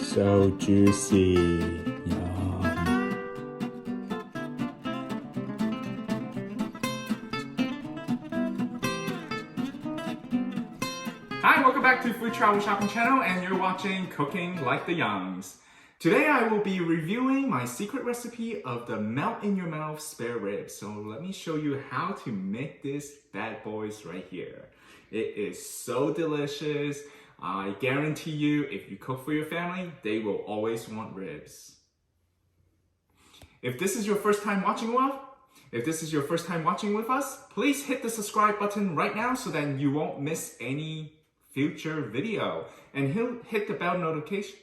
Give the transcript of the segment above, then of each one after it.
So juicy. Yum. Hi, welcome back to Food Travel Shopping Channel, and you're watching Cooking Like the Yeungs. Today I will be reviewing my secret recipe of the melt-in-your-mouth spare ribs. So let me show you how to make this bad boys right here. It is so delicious. I guarantee you, if you cook for your family, they will always want ribs. If this is your first time watching with us, please hit the subscribe button right now so that you won't miss any future video. And hit the bell notification.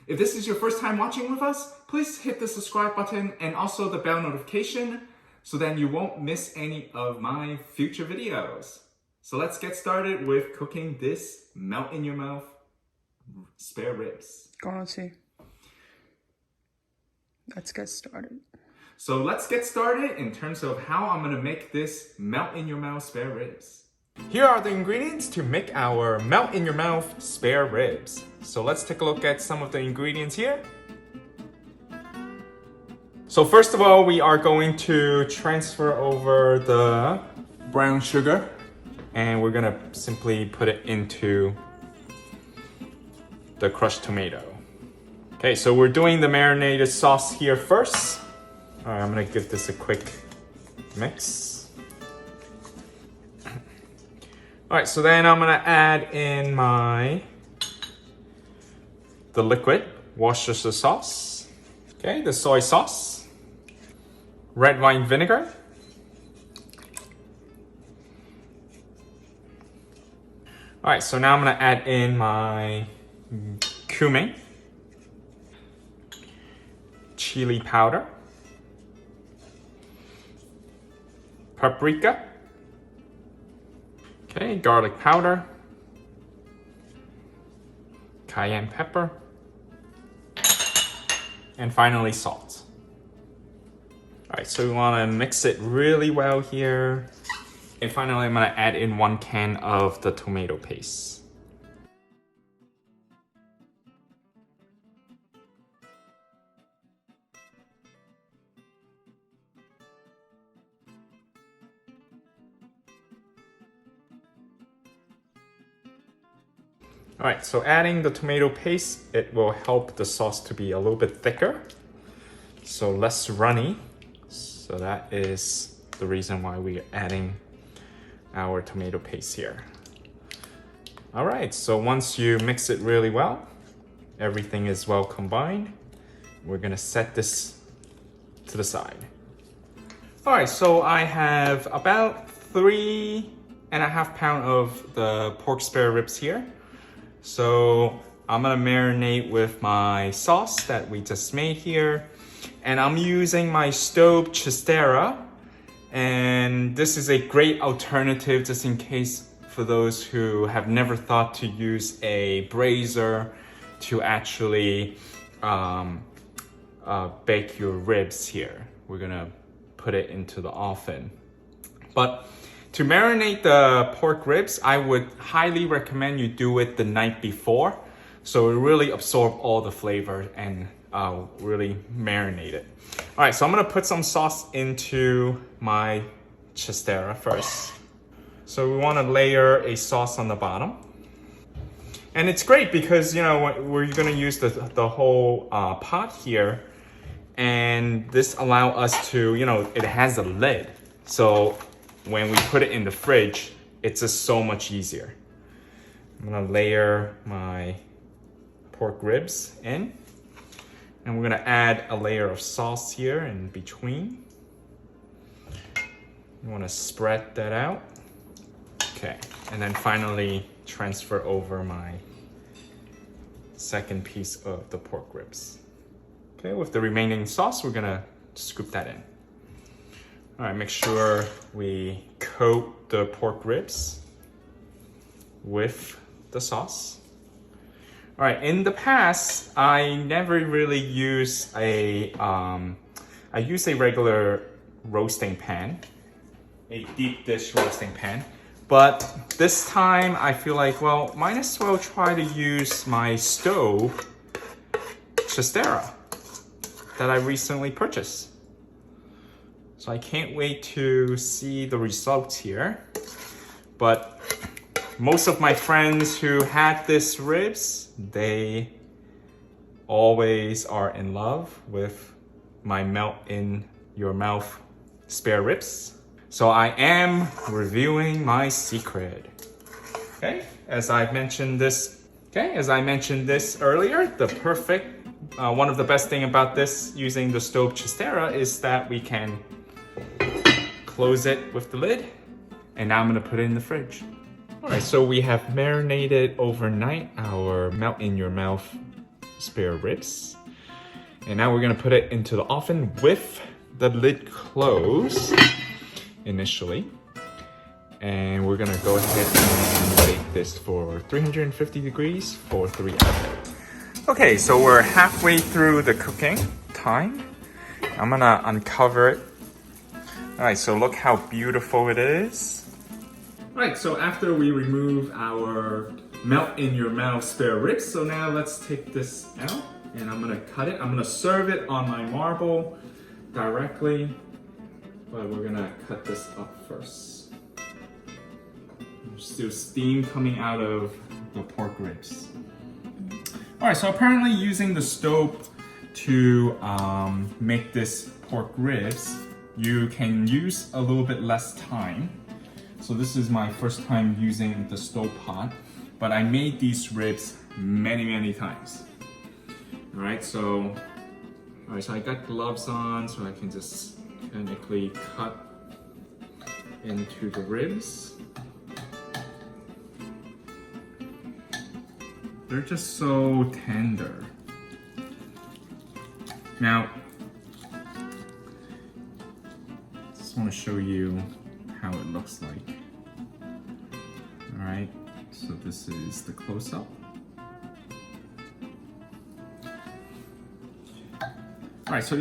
If this is your first time watching with us, please hit the subscribe button and also the bell notification so that you won't miss any of my future videos. So let's get started with cooking this melt-in-your-mouth spare ribs. Let's get started. So let's get started in terms of how I'm gonna make this melt-in-your-mouth spare ribs. Here are the ingredients to make our melt-in-your-mouth spare ribs. So let's take a look at some of the ingredients here. So first of all, we are going to transfer over the brown sugar, and we're gonna simply put it into the crushed tomato. Okay, so we're doing the marinated sauce here first. All right, I'm gonna give this a quick mix. All right, so then I'm gonna add in the liquid Worcestershire sauce, okay, the soy sauce, red wine vinegar, all right, so now I'm gonna add in my cumin, chili powder, paprika, okay, garlic powder, cayenne pepper, and finally salt. All right, so we wanna mix it really well here. And finally, I'm gonna add in 1 can of the tomato paste. All right, so adding the tomato paste, it will help the sauce to be a little bit thicker, so less runny. So that is the reason why we're adding our tomato paste here. All right, so once you mix it really well, everything is well combined, we're gonna set this to the side. All right, so I have about 3.5 pounds of the pork spare ribs here. So I'm gonna marinate with my sauce that we just made here. And I'm using my Staub Chiatera. And this is a great alternative just in case for those who have never thought to use a brazier to actually bake your ribs here. We're gonna put it into the oven. But to marinate the pork ribs, I would highly recommend you do it the night before, so it really absorb all the flavor and really marinate it. All right, so I'm gonna put some sauce into my chiatera first. So we wanna layer a sauce on the bottom. And it's great because, you know, we're gonna use the whole pot here, and this allow us to, you know, it has a lid. So when we put it in the fridge, it's just so much easier. I'm gonna layer my pork ribs in, and we're gonna add a layer of sauce here in between. You wanna spread that out. Okay, and then finally transfer over my second piece of the pork ribs. Okay, with the remaining sauce, we're gonna scoop that in. All right, make sure we coat the pork ribs with the sauce. All right, in the past, I never really use I use a regular roasting pan, a deep dish roasting pan. But this time I feel like, well, might as well try to use my Staub Chiatera that I recently purchased. So I can't wait to see the results here. But most of my friends who had this ribs, they always are in love with my melt in your mouth spare ribs. So I am reviewing my secret. Okay, as I mentioned this earlier, the perfect, one of the best thing about this using the Staub Chiatera is that we can close it with the lid, and now I'm gonna put it in the fridge. All right, so we have marinated overnight our melt in your mouth spare ribs. And now we're gonna put it into the oven with the lid closed initially. And we're gonna go ahead and bake this for 350 degrees for 3 hours. Okay, so we're halfway through the cooking time. I'm gonna uncover it. All right, so look how beautiful it is. All right, so after we remove our melt in your mouth spare ribs, so now let's take this out and I'm gonna cut it. I'm gonna serve it on my marble directly, but we're gonna cut this up first. There's still steam coming out of the pork ribs. All right, so apparently using the stove to make this pork ribs, you can use a little bit less time. So this is my first time using the stove pot, but I made these ribs many times. All right, so I got gloves on so I can just technically cut into the ribs. They're just so tender. Now, just want to show you how it looks like. All right, so this is the close-up. All right, so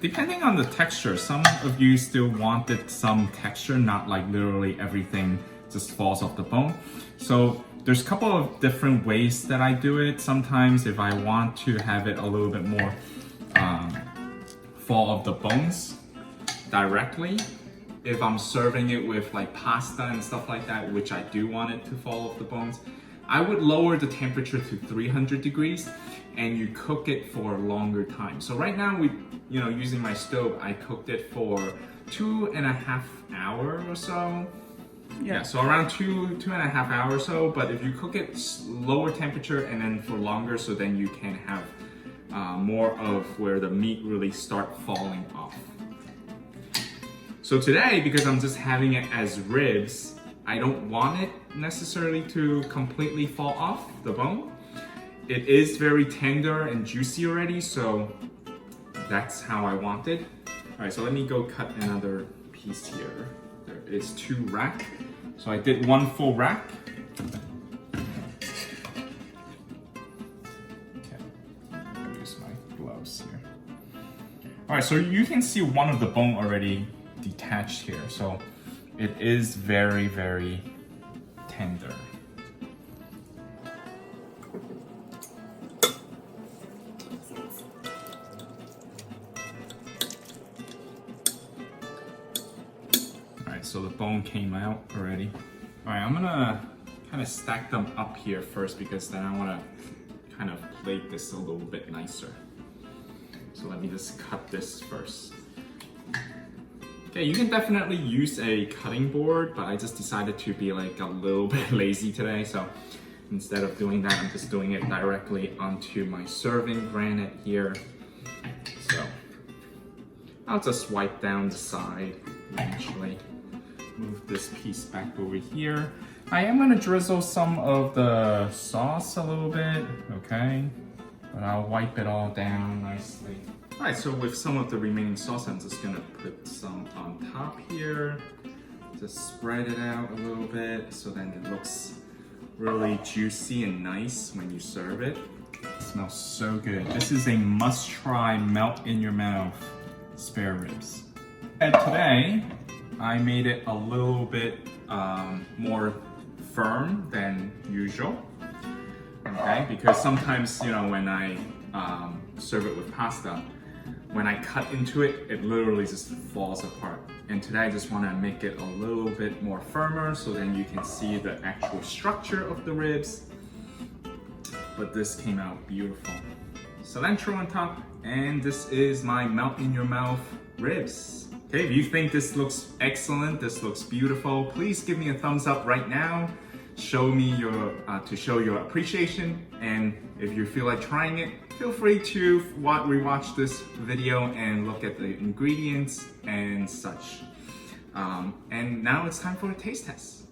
depending on the texture, some of you still wanted some texture, not like literally everything just falls off the bone. So there's a couple of different ways that I do it. Sometimes if I want to have it a little bit more fall off the bones directly, if I'm serving it with like pasta and stuff like that, which I do want it to fall off the bones, I would lower the temperature to 300 degrees and you cook it for a longer time. So right now, using my stove, I cooked it for 2.5 hours or so. Yeah, so around 2.5 hours or so. But if you cook it lower temperature and then for longer, so then you can have more of where the meat really start falling off. So today, because I'm just having it as ribs, I don't want it necessarily to completely fall off the bone. It is very tender and juicy already, so that's how I want it. All right, so let me go cut another piece here. There is 2 racks. So I did 1 full rack. Okay, I'll use my gloves here. All right, so you can see one of the bone already detached here. So it is very tender. So the bone came out already. All right, I'm gonna kind of stack them up here first because then I wanna kind of plate this a little bit nicer. So let me just cut this first. Okay, you can definitely use a cutting board, but I just decided to be like a little bit lazy today. So instead of doing that, I'm just doing it directly onto my serving granite here. So I'll just wipe down the side eventually. Move this piece back over here. I am gonna drizzle some of the sauce a little bit, okay? But I'll wipe it all down nicely. All right, so with some of the remaining sauce, I'm just gonna put some on top here. Just spread it out a little bit so then it looks really juicy and nice when you serve it. It smells so good. This is a must-try melt in your mouth spare ribs. And today, I made it a little bit more firm than usual. Okay, because sometimes, you know, when I serve it with pasta, when I cut into it, it literally just falls apart. And today I just want to make it a little bit more firmer so then you can see the actual structure of the ribs. But this came out beautiful. Cilantro on top, and this is my melt in your mouth ribs. Okay, if you think this looks excellent, this looks beautiful, please give me a thumbs up right now. Show me your to show your appreciation, and if you feel like trying it, feel free to rewatch this video and look at the ingredients and such. And now it's time for a taste test.